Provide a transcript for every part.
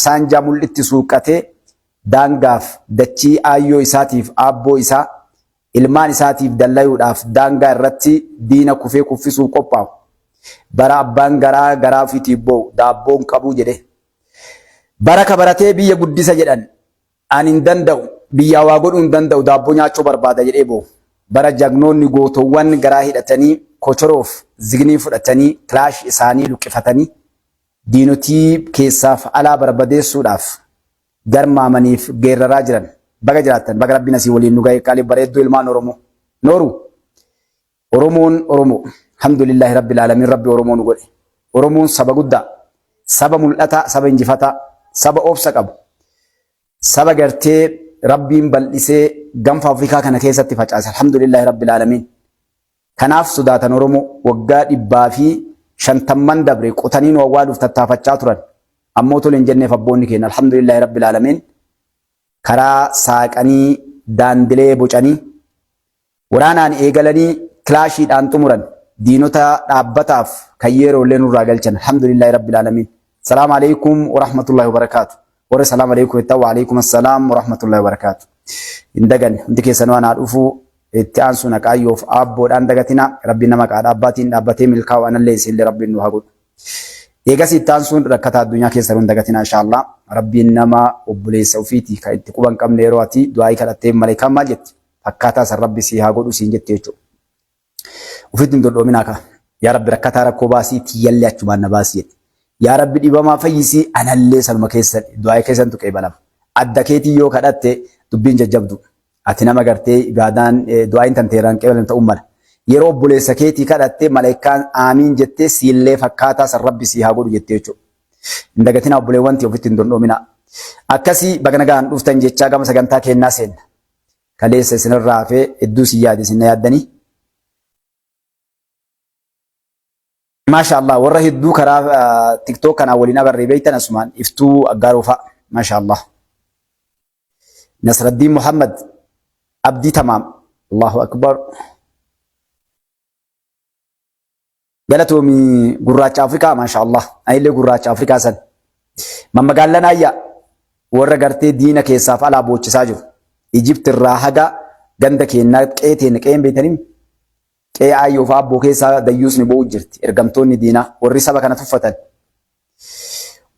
saanjaa mul'itti suuqatee daangaaf dachii aayyoo isaatiif aabboo isaa ilmaan isaatiif dallayuudhaaf daangaa irratti diina kufee kuffisuuf qophaa'u. Bara abbaan garaa garaa ofiitiif boo'u daabboon qabu jedhe. Bara kabaratee biyya guddisa jedhan ani hin danda'u biyya waa godhuu hin danda'u daabboo nyaachuu barbaada jedhee boo'u. Bara jagnoonni gootowwan garaa hidhatanii kochoroof zignii fudhatanii kilaash isaanii luqqifatanii diinotii keessaaf alaa barbadeessuudhaaf garmaamaniif geeraraa jiran baga jiraattan baga rabbiin asii waliin nu ga'e qaalii bareedduu ilmaan Oromoo nooru Oromoon Oromoo alhamdulillahi rabbil alamin rabbi Oromoo nu godhe Oromoon saba guddaa saba mul'ataa saba injifataa saba obsa qabu saba gartee rabbiin bal'isee ganfa Afrikaa kana keessatti facaase alhamdulillahi rabbil alamin kanaaf sodaatan Oromoo waggaa 150 dabre qotaniin wawwaaluuf tattaafachaa turan ammoo tole hin jenneef abboonni keenya alhamdulillahi rabbil alamin karaa saaqanii daandilee bocanii waraanaan eegalanii kilaashiidhaan xumuran diinota dhaabbataaf kan yeroolee nurraa galchan alhamdulillahi rabbil alamin. Salaamu alaykum wa rahmatullahi wa barakatuh. Warra salaamu alaykum wa alaykum assalaam wa rahmatullahi wa barakatuh. Indagan hundi keessan waan dhufu itti aansu naqaayyoof aabboodhaan dagatina rabbi nama qaadha abbaatiin dhaabbatee milkaa'u anallee isillee rabbiin nu haa godhu. Eegas itti aansuun rakkataa addunyaa keessa hin dagatina inshallah rabbiin nama obboleessa ofiiti kan itti quban qabne yeroo ati du'aa kadhattee maleekaan maal jetti akkaataa san rabbi si haa godhu siin jettee jechuudha. Ufitti hin dodhoominaa ka yaa rabbi rakkataa rakkoo baasii tiyyallee achumaan na baasii jetti. Yaa rabbi dhibamaa fayyisii anallee salma keessan du'aa keessan tuqee balama. Adda keetii yoo kadhatte dubbiin jajjabdu. Ati nama gartee ibaadaan du'aa hin tanteeraan qeebalan ta'uu mala. Yeroo obboleessa keetii kadhatte malaayikaan aamiin jettee siillee fakkaataa san rabbi si haa godhu jettee jechuudha. Hin dagatinaa obboleewwan ta'e ofitti hin dondhoominaa. Akkasii baga nagaan dhuftan jechaa gama sagantaa kennaa seenna. Kaleessa isinirraa hafee hedduu si yaade isin yaaddanii. Maashaallah warra hedduu karaa TikTok kanaa waliin agarree beektan asumaan iftuu aggaaruufaa. Maashaallah. Nasraddiin Muhammad Abdii Tamaam. Allahu Akbar. Galatoomii gurraacha Afrikaa maashaallah. Anillee gurraacha Afrikaa san. Mammagaallan ayyaa warra gartee diina keessaaf alaa boochisaa jiru. Ijipti irraa haga ganda keenyaa qeeteen qeen beektanii qee ayyoof abboo keessaa dayyuusni bo'u jirti. Ergamtoonni diinaa warri saba kana tuffatan.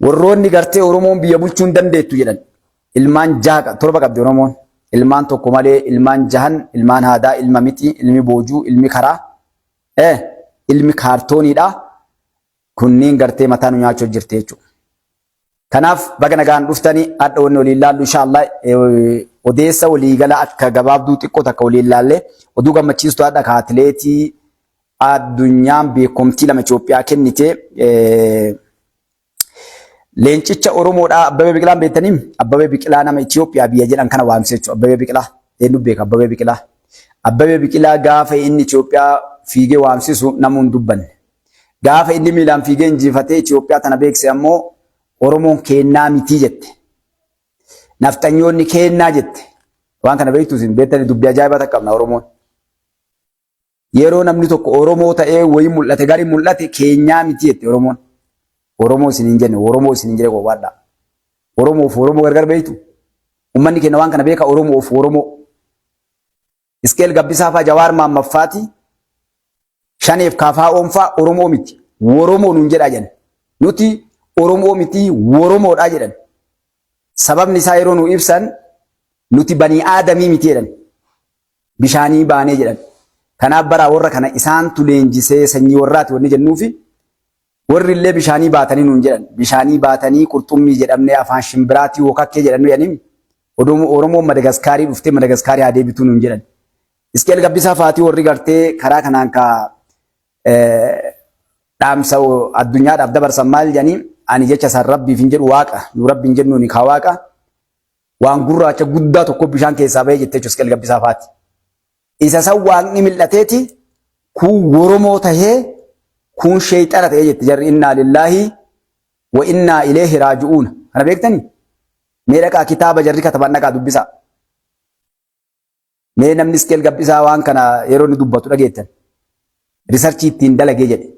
Warroonni gartee Oromoon biyya bulchuu hin dandeettu jedhan. Ilmaan jaha torba qabdi Oromoon. Ilmaan tokko malee ilmaan jahan ilmaan haadaa ilma miti ilmi boojuu ilmi karaa. Ilmi kaartooniidha. Kunniin gartee mataa nu nyaachuuf jirti jechuudha. Kanaaf baga nagaan dhuftanii adda wanni waliin laallu inshallah odeessa waliigala akka gabaabduu xiqqoo takka waliin laallee oduu gammachiistuu adda ka atileetii addunyaan beekumtii lama Itoophiyaa kennite leencicha Oromoodha Abbabee Biqilaan beektanii Abbabee Biqilaa nama Itoophiyaa biyya jedhan kana waamsee jechuudha. Abbabee Biqilaa eenyu beeka Abbabee Biqilaa. Abbabee Biqilaa gaafa inni Itoophiyaa fiigee waamsisu namuun dubbanne. Gaafa inni miilaan fiigee injifatee Itoophiyaa tana beekse ammoo Oromoon kennaa mitii jette. Naftanyoonni kennaa jette. Waan kana beektu isin beektanii dubbii ajaa'ibaa takka qabna Oromoon. Yeroo namni tokko Oromoo ta'ee wayii mul'ate gari mul'ate kennaa mitii jette Oromoon. Oromoo isin hin jenne Oromoo isin hin jenne qofaadha. Oromoof Oromoo gargar beektu. Uummanni keenya waan kana beeka Oromoof Oromoo. Iskeel Gabbisaa fa'aa Jawaar Maammaffaatii shaneef kaafaa oomfaa Oromoo miti. Oromoo nuun jedhaa jenna. Nuti Oromoo miti Oromoodhaa jedhan. Sababni isaa yeroo nu ibsan nuti banii aadamii miti jedhan. Bishaanii baanee jedhan. Kanaaf bara warra kana isaantu leenjisee sanyii warraati wanni jennuufi warri illee bishaanii baatanii nuun jedhan. Bishaanii baatanii qurxummii jedhamnee afaan shimbiraatii wokakkee jedhannu jedhanii Oromoon Madagaskaarii dhuftee Madagaskaarii haa deebituu nuun jedhan. Iskeel Gabbisaa fa'aatii warri gartee karaa kanaan ka dhaamsa addunyaadhaaf dabarsan maal jedhanii ani jecha san rabbiif hin jedhu waaqa nu rabbi hin jennu ni ka waaqa waan gurraacha guddaa tokko bishaan keessaa bahee jettee Iskeel Gabbisaa fa'aati. Isa san waaqni mil'ateeti kun Oromoo tahee kun sheexana ta'ee jette jarri innaa lillaahi wa innaa ileehi raaji'uun. Kana beektanii? Mee dhaqaa kitaaba jarri kataban dhaqaa dubbisaa. Mee namni Iskeel Gabbisaa waan kana yeroo inni dubbatu dhageettan. Riisarchii ittiin dalagee jedhe.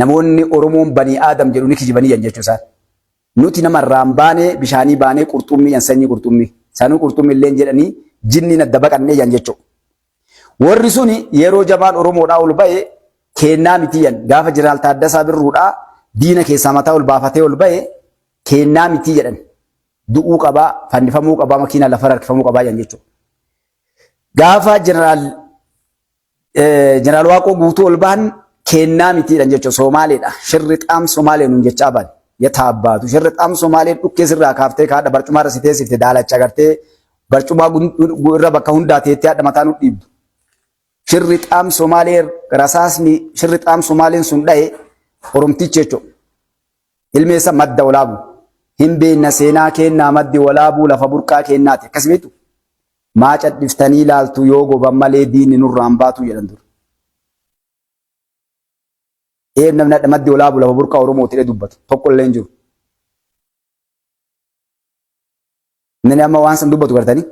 Namoonni Oromoon banii aadam jedhu ni kijibanii jechuu isaan. nuti nama irraan baanee bishaanii baanee qurxummii sanyii qurxummii sanuu qurxummii illee jedhanii jinni na dabaqannee yan jechuudha. Warri suni yeroo jabaan Oromoodhaa ol ba'e kennaa mitiyan gaafa Jeneraal Taaddasaa Birruudhaa diina keessaa mataa ol baafatee ol ba'e kennaa mitii jedhan du'uu qabaa fannifamuu qabaa makiina lafa harkifamuu qabaa yan jechuudha. Gaafa Jeneraal Waaqoo guutuu ol ba'an kennaa mitiidhan jechuudha. Somaaleedha shirrixaam Somaalee nuun jechaa ba'an yataabaatu shirrixaam Somaalee dhukkee sirraa kaaftee kaadha barcumaa irra sitee sifte daalacha agartee barcumaa irra bakka hundaa teettee haadha mataa nu dhiibdu. Shirrixaam Somaalee rasaasni shirrixaam Somaaleen sun dha'e Oromtichi jechuudha. Ilmeessa madda walaabu hin beekna seenaa kennaa maddi walaabu lafa burqaa kennaati akkasumitu maa cadhiftanii ilaaltu yoo goban malee diinni nurraan baatu jedhan ture. Namni maddi walaabu lafa burqaa Oromootii dubbatu tokko illee hin jiru. Inni amma waan san dubbatu gartanii.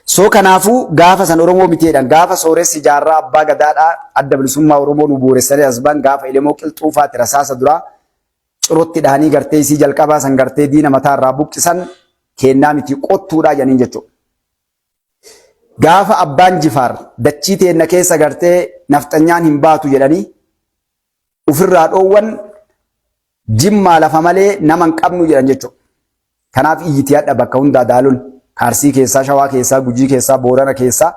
So kanaafuu gaafa san Oromoo mitiidhaan gaafa sooressi jaarraa abbaa gadaadhaa adda bilisummaa Oromoo nu buuressanii asban gaafa Elemoo Qilxuufaatti rasaasa duraa cirootti dhahanii gartee isii jalqabaa san gartee diina mataa irraa buqqisan kennaa miti qottuudhaa jedhaniin jechuudha. Gaafa abbaan Jifaar dachii teenna keessa gartee nafxanyaan hin baatu jedhanii ofirraa dhoowwan Jimmaa lafa malee nama hin qabnu jedhan jechuudha. Kanaaf iyyiti hadha bakka hundaa daaluun Arsii keessaa, Shawaa keessaa, Gujii keessaa, Boorana keessaa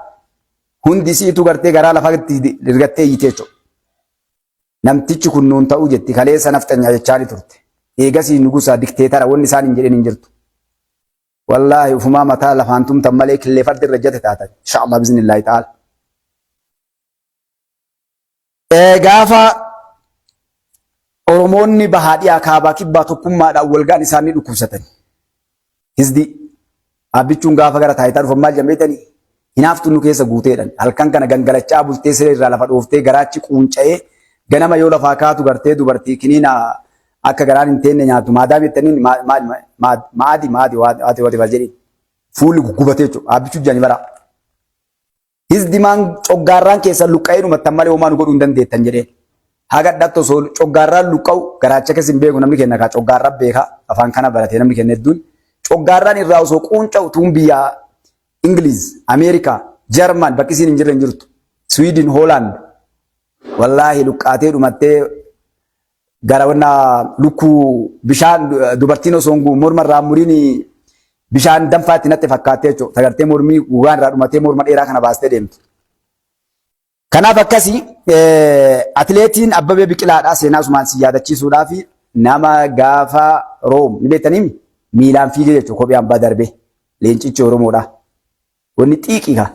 hundi isiitu gartee garaa lafatti dirgattee iyyite jechuudha. Namtichi kun nuun ta'uu jetti kaleessa nafxanyaa jechaani turte. Eegasii nugusaa dikteetara wanni isaan hin jedhin hin jirtu. Wallaahi ufumaa mataa lafaan tumtan malee killee fardi irra jate taatan. Inshaallah biiznillaahi ta'ala. Gaafa Oromoonni bahaadhiyaa kaabaa kibbaa tokkummaadhaan walgaan isaanii dhukkubsatan. Hizdi abbichuun gaafa gara taayitaa dhufan maal jammeetanii hinaaftu nu keessa guuteedhan. Halkan kana gangalachaa bultee siree irraa lafa dhooftee garaachi quunca'ee ganama yoo lafaa kaatu gartee dubartii kiniina akka garaan hin teenne nyaatu maadaam jettaniin maadi waati jedhin fuulli guggubatee jechuudha. Abbichuu jaani bara. Hizdimaan coggaarraan keessa luqqa'ee dhumattan malee homaa nu godhuu hin dandeettan jedheen. Haga dhatto osoo coggaarraan luqqa'u garaacha keessa hin beeku namni kenna kaa coggaarraa beeka afaan kana baratee namni kenna hedduun. Coggaarraan irraa osoo quunca'u tuun biyya Ingiliz, Ameerikaa, Jarman bakki isiin hin jirre hin jirtu. Sweden, Holland. Wallaahi luqqaatee dhumattee gara wanna lukkuu bishaan dubartiin osoo morma irraa muriin bishaan danfaatti natti fakkaattee jechuudha. Tagartee mormii gugaan irraa dhumattee morma dheeraa kana baastee deemtu. Kanaaf akkasii atileetiin Abbabee Biqilaadhaa seenaa sumaan si yaadachiisuudhaaf nama gaafa Room ni beektanii miilaan fiigee jechuudha kophee hambaa darbee leencichi Oromoodha. Wanni xiiqiidha.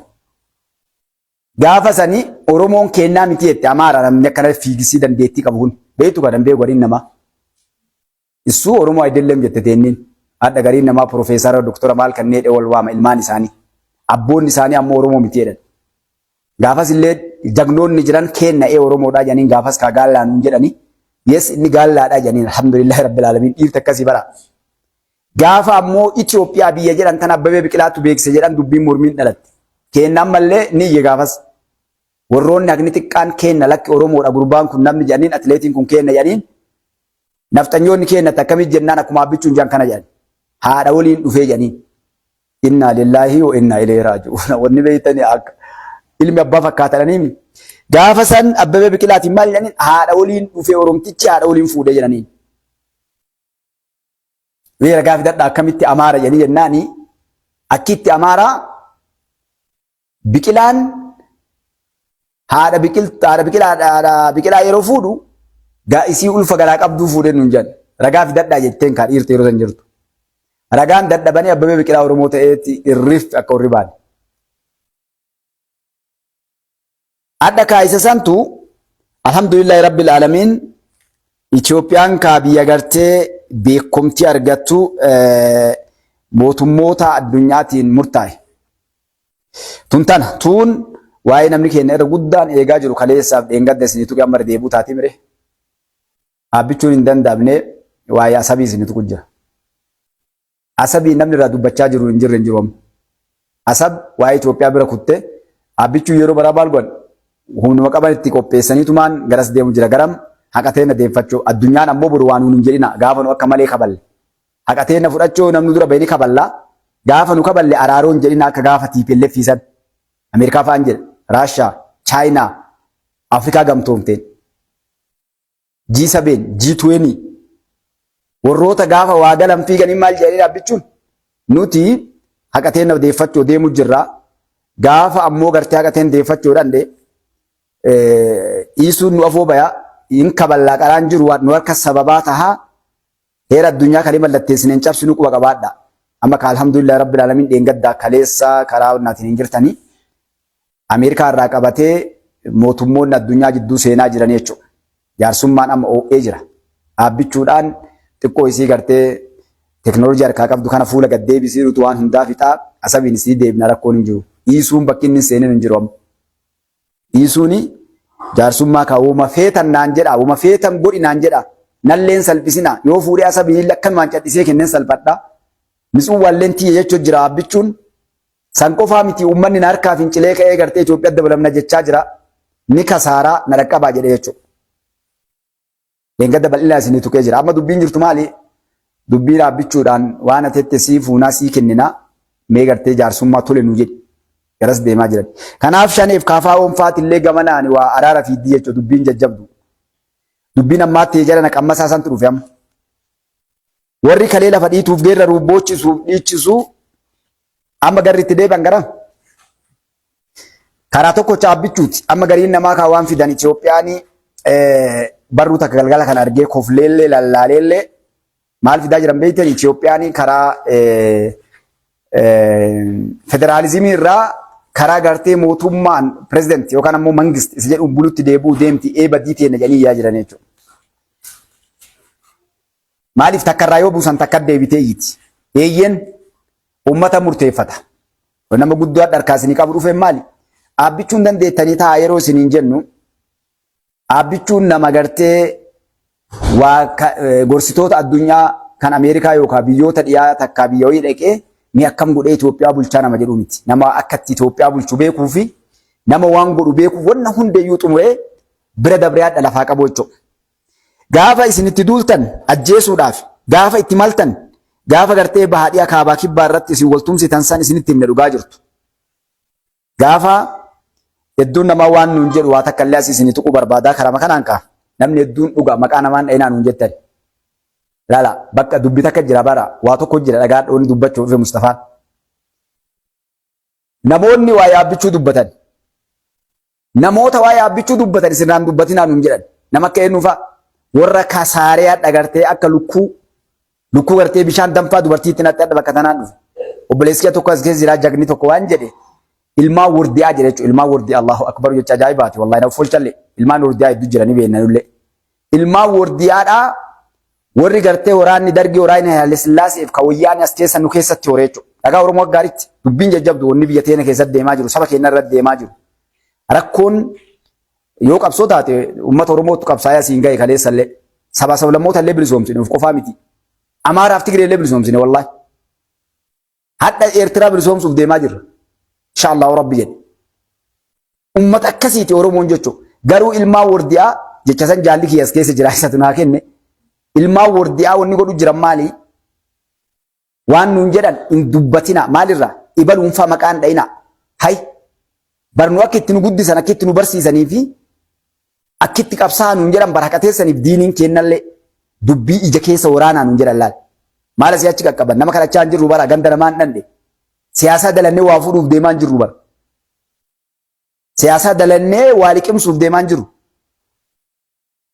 Gaafa sanii Oromoon kennaa miti jette Amaara namni akkana fiigisii dandeettii qabu kun beektu kan dambee gariin namaa. Issuu Oromoo ayidilleem jette teenniin adda gariin namaa Profeesara Doktora maal kanneen wal waama ilmaan isaanii. Abboonni isaanii ammoo Oromoo miti jedhan. Gaafas illee jagnoonni jiran kenna'ee Oromoodhaa jedhaniin gaafas kaa gaallaan jedhanii yes inni gaallaadhaa jedhaniin alhamdulillahi rabbil aalamiin dhiirta akkasii bara. Gaafa ammoo Itoophiyaa biyya jedhan tan Abbabee Biqilaatu beeksise jedhan dubbiin mormiin dhalatte. Kennaan mallee ni iyye gaafas. Warroonni agni xiqqaan kenna lakki Oromoodha gurbaan kun namni jedhaniin atileetiin kun kenna jedhaniin nafxanyoonni kennatti akkamit jennaan akkuma abbichuun jedhan kana jedhan. Haadha waliin dhufee jedhaniin. Inna lillahi wa inna ilayhi raaji'uun. Wanni beeytanii akka ilmi abbaa fakkaatanii gaafa san Abbabee Biqilaatiin maal jedhaniin haadha waliin dhufee Oromtichi haadha waliin fuudhee jedhaniin. Weera gaafi dadha akkamitti Amaara jedhanii jennaani akkitti Amaara Biqilaan haadha biqilaa yeroo fuudhu isii ulfa garaa qabduu fuudhee nuun jedhan. Ragaa fidadhaa jetteen kaa dhiirte yeroo san jirtu. Ragaan dadhabanii Abbabee Biqilaa Oromoo ta'eetti irriif akka warri baane. Adda kaayisa santu alhamdulillahi rabbil aalamiin Itoophiyaan kaa biyya gartee beekumtii argattu mootummoota addunyaatiin murtaa'e. Tuun waa'ee namni keenya irra guddaan eegaa jiru kaleessaaf dheengadda isinitu gammada deebuu taatee mire. Abbichuun hin danda'amne waa'ee asabii isinitu jira. Asabii namni irraa dubbachaa jiru hin jirre hin jiru. Asab waa'ee Itoophiyaa bira kutte abbichuun yeroo baraa baal godhan humnuma qaban itti qopheessaniitumaan garas deemu jira garam haqatee na deeffachuu addunyaan ammoo boru waan hin jedhina gaafa nu akka malee kaballe haqatee na fudhachoo namni dura beeni kaballaa gaafa nu kaballe araaroon jedhin akka gaafa TPLF fiisan Ameerikaa fa'aan jedha Raashaa Chaayinaa Afrikaa gamtoomteen G7 G20 warroota gaafa waa galan fiiganii maal jedhanii dhaabbichuun nuti haqatee na deeffachoo deemu jirra gaafa ammoo gartee haqateen deeffachoo dhande isuun nu afoo bayaa in kaballaa qaraan jiru nu harka sababaa tahaa heera addunyaa kan mallatteessineen cabsinu quba qabaadha amma ka alhamdulillah rabbil alamin dheengaddaa kaleessa karaa naatiin hin jirtanii Ameerikaa irraa qabatee mootummoonni addunyaa jidduu seenaa jiran jechuudha. Jaarsummaan amma oo'ee jira. Dhaabbichuudhaan xiqqoo isii gartee teknooloojii harkaa qabdu kana fuula gad deebisiirutu waan hundaa fixaa asabiin isii deebina rakkoon hin jiru. Dhiisuun bakki inni seenin hin jiru amma. Dhiisuuni jaarsummaa kaa uuma feetan naan jedha uuma feetan godhi naan jedha nalleen salphisina yoo fuudhee asabiin akkanumaan cadhisee kenneen salphadha. Misuun walleen tiyya jechuun jira dhaabbichuun san qofaa miti uummanni na harkaa fincilee ka'ee gartee Itoophiyaa dabalamna jechaa jira. Ni kasaaraa na dhaqqabaa jedhee jechuudha. Leengadda bal'inaa isinii tuqee jira. Amma dubbiin jirtu maali? Dubbii dhaabbichuudhaan waan ateette sii fuunaa sii kenninaa mee gartee jaarsummaa tole nu jedhi. Garas deemaa jiran. Kanaaf shaneef kaafaa oonfaati illee gamanaan waa araara fiiddii jechuudha dubbiin jajjabdu. Dubbiin ammaatti jala naqammasaa santu dhufe amma. Warri kalee lafa dhiituuf geerraruuf boochisuuf dhiichisuu amma garri itti deebi'an gara. Karaa tokko chaabbichuuti. Amma gariin namaa kaa waan fidan Itoophiyaan barruu takka galgala kan argee kofleellee lallaaleellee maal fidaa jiran beektan Itoophiyaan karaa federaalizimii irraa karaa gartee mootummaan pirezidantii yookaan ammoo mangisti isa jedhu bulutti deebi'uu deemti eebadii teenya jedhanii yaa jiran jechuudha. Maaliif takka irraa yoo buusan takka deebitee iyyiti. Eeyyeen uummata murteeffata. Nama guddaa dharkaasinii qabu dhufeen maali? Dhaabbichuun dandeettanii ta'a yeroo isiniin jennu dhaabbichuun nama gartee waa gorsitoota addunyaa kan Ameerikaa yookaan biyyoota dhiyaa takkaa biyya wayii dhaqee ni akkam godhee Itoophiyaa bulchaa nama jedhu miti. Nama akkatti Itoophiyaa bulchu beekuu fi nama waan godhu beekuuf wanna hundeeyyuu xumuree bira dabree haadha lafaa qabu jechuudha. Gaafa isin itti duultan ajjeesuudhaaf gaafa itti maltan gaafa gartee bahaadhiyaa kaabaa kibbaa irratti isin waltumsitan san isinitti himne dhugaa jirtu. Gaafa hedduun namaa waan nuun jedhu waa takka illee asii isin tuquu barbaadaa karama kanaan kaa namni hedduun dhuga maqaa namaan dhayinaa nuun jettan. Laala bakka dubbi takka jira bara waa tokko jira dhagaa dhoonni dubbachuu dhufe Mustafaan. Namoonni waa yaabbichuu dubbatan. Namoota waa yaabbichuu dubbatan isinraan dubbatinaa nuun jedhan. Nama akka eenyuufaa warra kasaaree hadha gartee akka lukkuu gartee bishaan danfaa dubartiitti natti hadha bakka tanaan dhufe. Obboleessi tokko as keessa jira jagni tokko waan jedhe ilmaan wardiyaa jedha jechuudha. Ilmaan wardiyaa Allahu akbar jecha ajaa'ibaati wallahi na folchalle ilmaan wardiyaa hedduu jiranii beeknanullee. Ilmaan wardiyaadhaa warri gartee waraanni dargii waraanni Haile Sillaaseef ka wayyaanni as keessa nu keessatti horee jechuudha. Dhagaa Oromoo gaariitti dubbiin jajjabdu wanni biyya teenya keessatti deemaa jiru saba keenya irratti deemaa jiru. Rakkoon yoo qabsoo taate uummata Oromootu qabsaa'ee asiin ga'e kaleessallee saba sablammoota illee bilisoomsine of qofaa miti. Amaaraaf Tigree illee bilisoomsine wallahi. Hadda Eertiraa bilisoomsuuf deemaa jirra. Inshaallah Rabbi jedhe. Uummata akkasiiti Oromoon jechuudha. Garuu ilmaan wardiyaa jecha san jaalli kiyas keessa jira isatu naa kenne. Ilmaan wardiyaa wanni godhu jiran maali? Waan nuun jedhan hin dubbatina maalirraa? Ibaluunfaa maqaan dhayina. Hay barnu akka itti nu guddisan akka itti nu barsiisanii fi akka itti qabsaa'an nuun jedhan barakateessaniif diiniin kennallee dubbii ija keessa waraanaa nuun jedhan laal. Maal asii achi qaqqaban nama kadhachaa hin jirru bara ganda namaan dhandhe. Siyaasaa dalannee waa fuudhuuf deemaa hin jirru bara. Siyaasaa dalannee waa liqimsuuf deemaa hin jiru.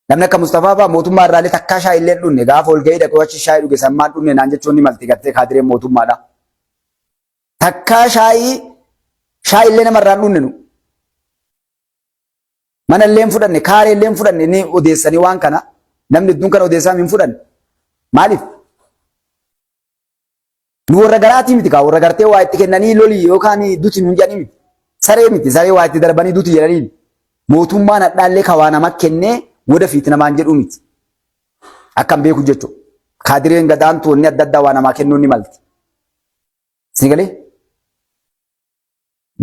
Namni akka Mustafaa fa'aa mootummaa irraalee takkaa shaayii illee dhunne gaafa ol ga'ii dhaqee achi shaayii dhuge sammaan dhunne naan jechuun ni malti gartee kaadireen mootummaadha. Takkaa shaayii illee namarraan dhunne nu. Mana illee hin fudhanne kaaree illee hin fudhanne ni odeessanii waan kana namni hedduun kana odeessaa hin fudhanne. Maaliif? Nu warra garaatii miti kaa warra gartee waa itti kennanii lolii yookaan duti nuun jedhanii miti. Saree miti saree waa itti darbanii duti jedhanii mootummaan hadhaallee ka waa nama kennee wada fiiti namaan jedhu miti. Akkam beeku jechuudha. Kaadireen gadaan toonni adda addaa waa namaa kennuun ni malti. Sinigalee?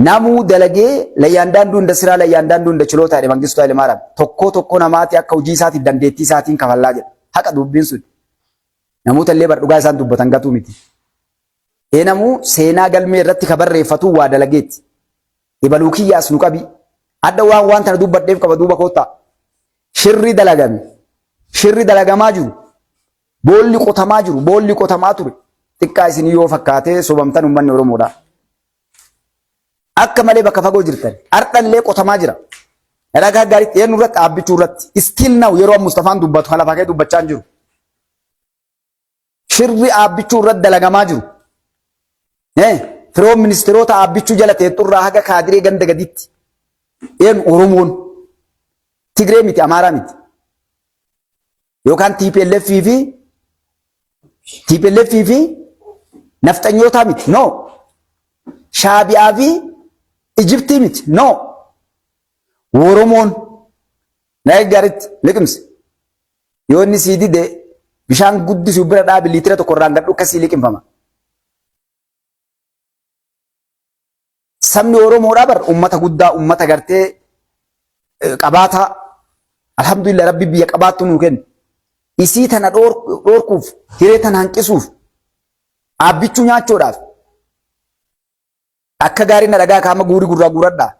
Namuu dalagee layyaandaan duunda siraa layyaandaan duunda chiloota jedhe Mangistuu Hayilemaariyaam. Tokko namaati akka hojii isaatiif dandeettii isaatiin kafallaa jedha. Haqa dubbiin sun. namoota illee bar dhugaa isaan dubbatan gatuu miti. Namuu seenaa galmee irratti ka barreeffatu waa dalageetti. Ibaluu kiyyaas nu qabi. Adda waan tana dubbadheef qaba duuba koottaa. Shirri dalagame. Shirri dalagamaa jiru. Boolli qotamaa jiru. Boolli qotamaa ture. Xiqqaa isin yoo fakkaatee sobamtan uummanni Oromoodha. Akka malee bakka fagoo jirtan. Ardhallee qotamaa jira. Dhagaa gaariitti eenyu irratti dhaabbichuu irratti. Still now yeroo Mustafaan dubbatu haala fakee dubbachaa jiru. Shirri dhaabbichuu irratti dalagamaa jiru. Firoon ministeerota dhaabbichuu jala teetturraa haga kaadiree ganda gaditti. Oromoon Tigree miti Amaaraa miti. Yookaan TPLF fi nafxanyootaa miti. No. Shaabiyaa fi Ijiptii miti. No. Oromoon na gaariitti liqimse. Yoo inni sii dide bishaan guddisuu bira dhaabi liitira tokko irraan gadhu akkasii liqimfama. Sabni Oromoodhaa bar ummata guddaa ummata gartee qabaata. Alhamdulillah rabbi biyya qabaattu nuu kenna. Isii tana dhoorkuuf hiree tana hanqisuuf dhaabbichuu nyaachuudhaaf akka gaarii na dhagaa kaama guurii gurraa guuradhaa.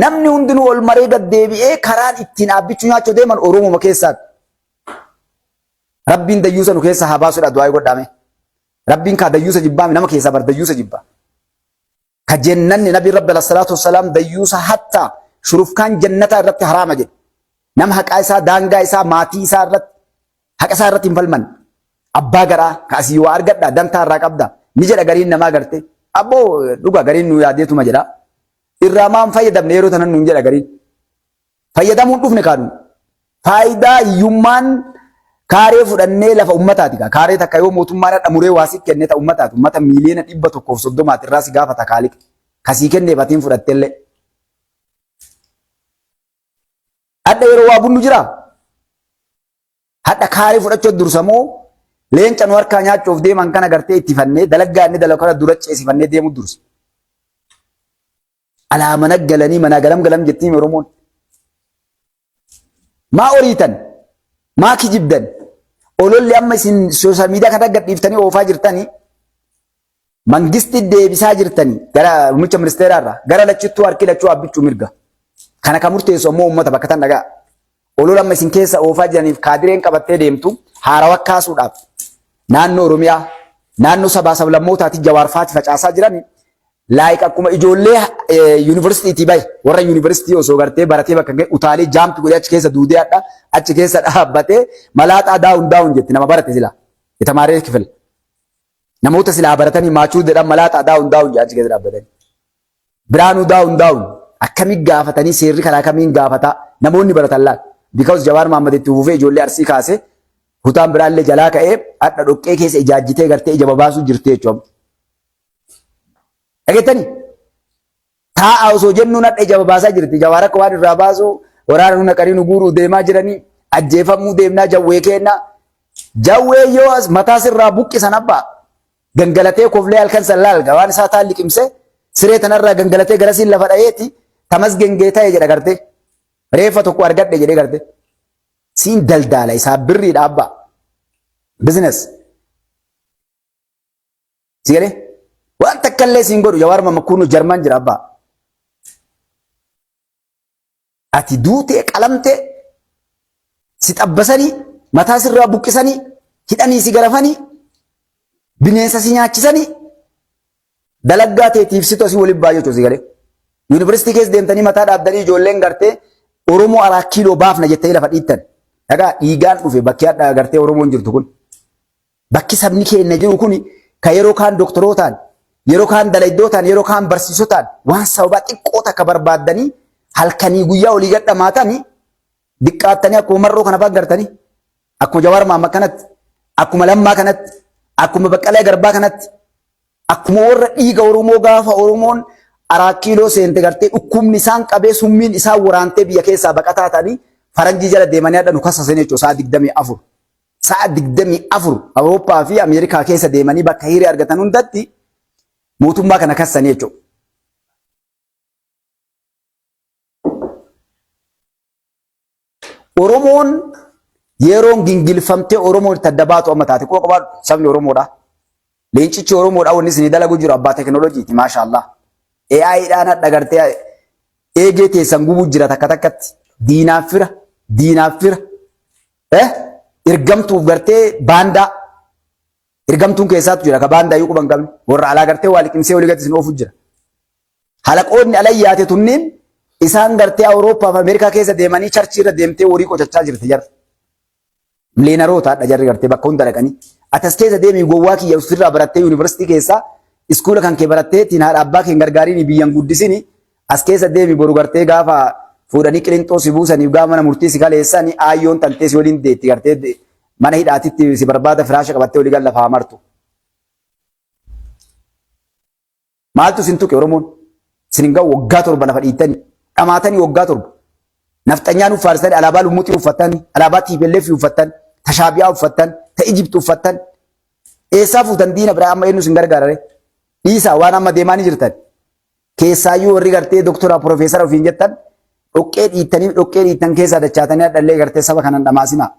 Namni hundinuu ol maree gaddeebi'ee karaan ittiin dhaabbichuu nyaachuu deeman Oromoo keessaati. Rabbiin dayyuusa nu keessa haa baasuudha du'aa godhame. Rabbiin kaa dayyuusa jibbaami nama keessaa bar dayyuusa jibba. Ka jennanni nabi rabbi alayhi salaatu wassalaam dayyuusa hatta shurufkaan jannataa irratti haraama jedhe. Nama haqaa isaa daangaa isaa maatii isaa irratti haqa isaa irratti hin falman. Abbaa garaa ka asii waa argadhaa dantaa irraa qabda. Ni jedha gariin namaa garte. Abboo dhuga gariin nu yaadeetuma jedha. Irraa maan fayyadamne yeroo tanan nuun jedha gariin. Fayyadamuun dhufne kaanu. Faayidaa hiyyummaan kaaree fudhannee lafa ummataati. Kaaree takka yoo mootummaan hadha muree waasii kennee ta ummataati. Ummata miiliyoona 130 irraa si gaafata kaaliq. Kasii kennee batiin fudhattellee. Hadha yeroo waa bunnu jira. Hadha kaaree fudhachuu dursamoo leenca nu harkaa nyaachuuf deeman kana gartee itti fannee dalaggaa inni dalagu kana dura ceesifannee deemu dursa. Alaa mana galanii mana galam jettiin Oromoon. Maa oriitan? Maa kijibdan? Ololli amma isin sooshaal miidiyaa kana gadhiiftanii oofaa jirtanii mangisti deebisaa jirtanii gara muummicha ministeeraarraa gara lachittuu harki lachuu dhaabbichuu mirga. Kana kan murteessu ammoo uummata bakka tan dhagaa. Olola amma isin keessa oofaa jiraniif kaadireen qabattee deemtu haarawaa kaasuudhaaf naannoo Oromiyaa naannoo sabaa sablammootaatti jawaarfaatti facaasaa jiran laayik akkuma ijoollee yuunivarsiitii bahe warra yuunivarsiitii osoo gartee baratee bakka ga'e utaalee jaampi godhee achi keessa duudee hadha achi keessa dhaabbatee malaaxaa daawun jetti nama barate sila itamaaree kifil namoota silaa baratanii maachuu jedhan malaaxaa daawun jedha achi keessa dhaabbatanii biraanuu daawun akkamii gaafatanii seerri karaa kamiin gaafata namoonni baratan laal because Jawaar Mohaammed itti fufee ijoollee Arsii kaase kutaan biraallee jalaa ka'ee hadha dhoqqee keessa ijaajjitee gartee ija babaasuu jirti jechuudha. Dhageettanii taa'aa osoo jennuun hadha ija babaasaa jirti. Jawaar akka waan irraa baasuu waraana nu naqanii nu guuruu deemaa jiranii ajjeefamuu deemnaa jawwee kennaa. Jawwee yoo as mataa sirraa buqqisan abbaa gangalatee koflee halkan sallaal waan isaa taan liqimsee siree tanarraa gangalatee garasiin lafa dhayeeti tamas gengee ta'e jedha gartee reeffa tokko argadhe jedhee gartee siin daldaala isaa birriidha abbaa business si galee waan takkallee siin godhu Jawaar Mohaammed kunu Jarman jira abbaa ati duutee qalamtee si xabbasanii mataa sirraa buqqisanii hidhanii si garafanii bineensa si nyaachisanii dalaggaa teetiif situ asii waliin baay'atu si galee yuunivarsiitii keessa deemtanii mataa dhaabdanii ijoolleen gartee Oromoo 4 kiiloo baafna jettee lafa dhiittan dhagaa dhiigaan dhufe bakki hadhaa gartee Oromoon jirtu kun bakki sabni keenya jiru kun ka yeroo kaan doktorootaan yeroo kaan dalaydootaan yeroo kaan barsiisotaan waan sababa xiqqoo takka barbaaddanii halkanii guyyaa olii gadhamaatanii diqqaattanii akkuma marroo kana baggartanii akkuma Jawaar Mohaammed kanatti akkuma Lammaa kanatti akkuma Baqqalaa Garbaa kanatti akkuma warra dhiiga Oromoo gaafa Oromoon 4 kiiloo seente gartee dhukkubni isaan qabee summiin isaan waraantee biyya keessaa baqataa ta'anii faranjii jala deemanii hadha nu kasasan jechuudha sa'a 24 sa'a 24 Awurooppaa fi Ameerikaa keessa deemanii bakka hiree argatan hundatti mootummaa kana kassan jechuudha. Oromoon yeroon gingilfamtee Oromoo taddabaatu amma taate koo qabaadhu sabni Oromoodha. Leencichi Oromoodha wanni isin dalagu jiru abbaa teknooloojiiti maashaallah. AI dhaan hadha gartee eegee teessan gubuu jira takka takkatti diinaaf fira ergamtuuf gartee baandaa ergamtuun keessaatu jira ka baandaa yoo quban qabne warra alaa gartee waa liqimsee walii gati isin oofu jira. Halaqoonni alayyaate tunniin isaan gartee Awurooppaa fi Ameerikaa keessa deemanii charchii irra deemtee horii qocachaa jirti jarri. Mileenaroota hadha jarri gartee bakka hunda dhaqanii. Atas keessa deemii gowwaa kiyya ofirraa barattee yuunivarsiitii keessaa iskoola kan kee baratteetiin haadha abbaa kee gargaariin biyyan guddisini as keessa deemii boru gartee gaafa fuudhanii qilinxoo si buusaniif gaafa mana murtii si kaleessanii aayyoon tantee si waliin deetti gartee mana hidhaatitti si barbaada firaasha qabattee walii gala lafaa martu. Maaltu sin tuqe Oromoon? Sin gahu waggaa torba lafa dhiittanii dhamaatanii waggaa torba. Nafxanyaan uffaatanii alaabaa lumuutii uffatanii alaabaa TPLF uffatanii tashaabiyaa uffatanii ta Ijipti uffatanii eessaa fuutan diina biraa amma eenyu sin gargaarare dhiisaa waan amma deemaanii jirtan keessaayyuu warri gartee doktoraa piroofeesara ofiin jettan dhoqqee dhiittan keessaa dachaatanii dhallee gartee saba kanan dhamaasinaa.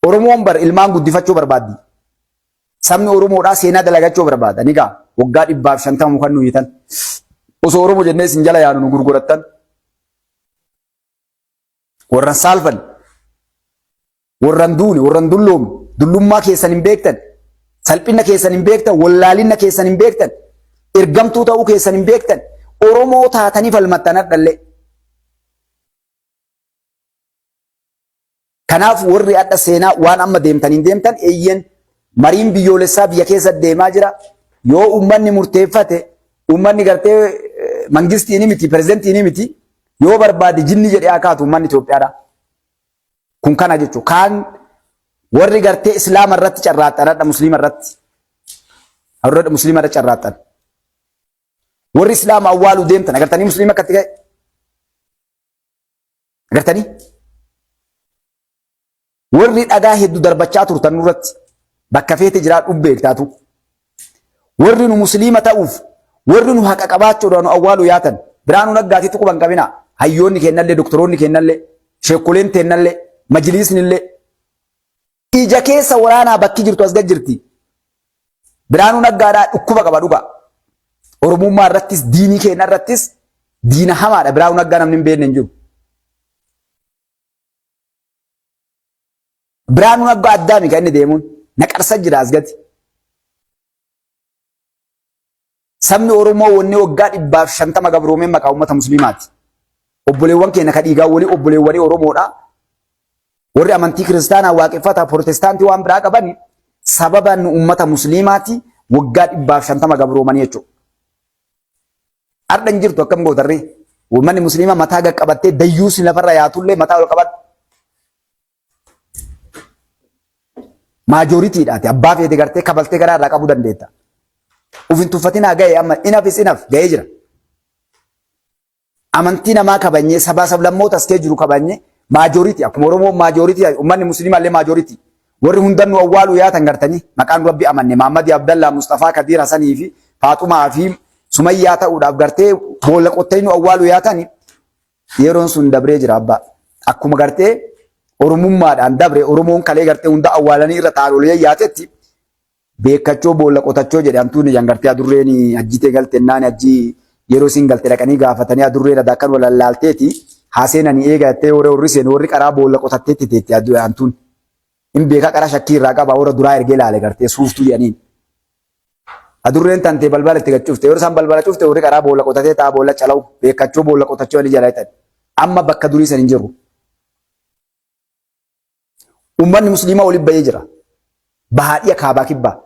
Oromoon bar ilmaan guddifachuu barbaaddi. Sabni Oromoodhaa seenaa dalagachuu barbaada. Ni gaa waggaa 150 mukan nuyi tan. Osoo Oromoo jennee isin jala yaanu nu gurgurattan. Warran saalfan. Warran duuni, warran dulloomi. Dullummaa keessan hin beektan. Salphina keessan hin beektan. Wallaalinna keessan hin beektan. Ergamtuu ta'uu keessan hin beektan. Oromoo taatanii falmattan hadhallee. Kanaaf warri adda seenaa waan amma deemtaniin deemtan eeyyen mariin biyyoolessaa biyya keessa deemaa jira. Yoo uummanni murteeffate uummanni gartee mangistiin miti pirezidantiin miti yoo barbaade jinni jedhee akaatu uummanni Itoophiyaadha. Kun kana jechuudha. Kaan warri gartee islaama irratti carraaxan hadha musliima irratti. Harroodha musliima irratti carraaxan. Warri islaama awwaaluu deemtan agartanii musliima akkatti ga'e. Agartanii? Warri dhagaa hedduu darbachaa turtan nurratti bakka feete jiraadhu beektaatu. Warri nu musliima ta'uuf warri nu haqa qabaachuudhaan awwaaluu yaatan Biraanuu Naggaatiitti quban qabina. Hayyoonni kennallee doktoroonni kennallee sheekoleen teennallee majliisnillee ija keessa waraanaa bakki jirtu as gad jirti. Biraanuu Naggaadhaa dhukkuba qaba dhuga. Oromummaa irrattis diinii keenya irrattis diina hamaadha. Biraanuu Naggaa namni hin beekne hin jiru. Biraanuu Naggaa addaami kan inni deemuun naqarsa jira as gadi. Sabni Oromoo wanni waggaa 150 gabroomeen maqaa uummata musliimaati. Obboleewwan keenya ka dhiigaa walii obboleewwanii Oromoodha. Warri amantii kiristaanaa waaqeffataa Protestaantii waan biraa qaban sababa nu uummata musliimaati waggaa 150 gabroomanii jechuudha. Ardhan jirtu akkam gootarree uummanni musliimaa mataa qaqqabattee dayyuus lafarra yaatullee mataa ol qabatu. Maajoritiidhaati abbaa feete gartee kabaltee garaa irraa qabuu dandeetta. Ufin tuffatinaa ga'e amma inaf ga'ee jira. Amantii namaa kabanyee sabaa sablammoota as kee jiru kabanyee maajoritii akkuma Oromoo maajoritii uummanni musliimaa illee maajoritii warri hundannuu awwaaluu yaatan gartanii maqaan rabbi amanne Mahammad Abdallaa Mustafaa Kadir Hasanii fi Faaxumaa fi Sumayyaa ta'uudhaaf gartee boolla qottanii nu awwaaluu yaatanii yeroon sun dabree jira abbaa akkuma gartee Oromummaadhaan dabre Oromoon kalee gartee hunda awwaalanii irra taa'ulee yaatetti beekachoo boolla qotachoo jedhamtuun jangartee adurreen ajjitee galtennaan ajji yeroo isin galte dhaqanii gaafatanii adurreen adakkan walallaalteeti haaseenanii eegattee warri seen warri qaraa boolla qotatteetti teetti addu'aantuun hin beeka qaraa shakkii irraa qaba warra duraa ergee laale gartee suuftuu jedhaniin adurreen tantee balbala itti gachufte yeroo isaan balbala cufte warri qaraa boolla qotatee taa boolla calawu beekachoo boolla qotachoo ni jalaatan amma bakka durii san hin jiru. Uummanni musliimaa waliin bahee jira. Bahaadhiya kaabaa kibbaa.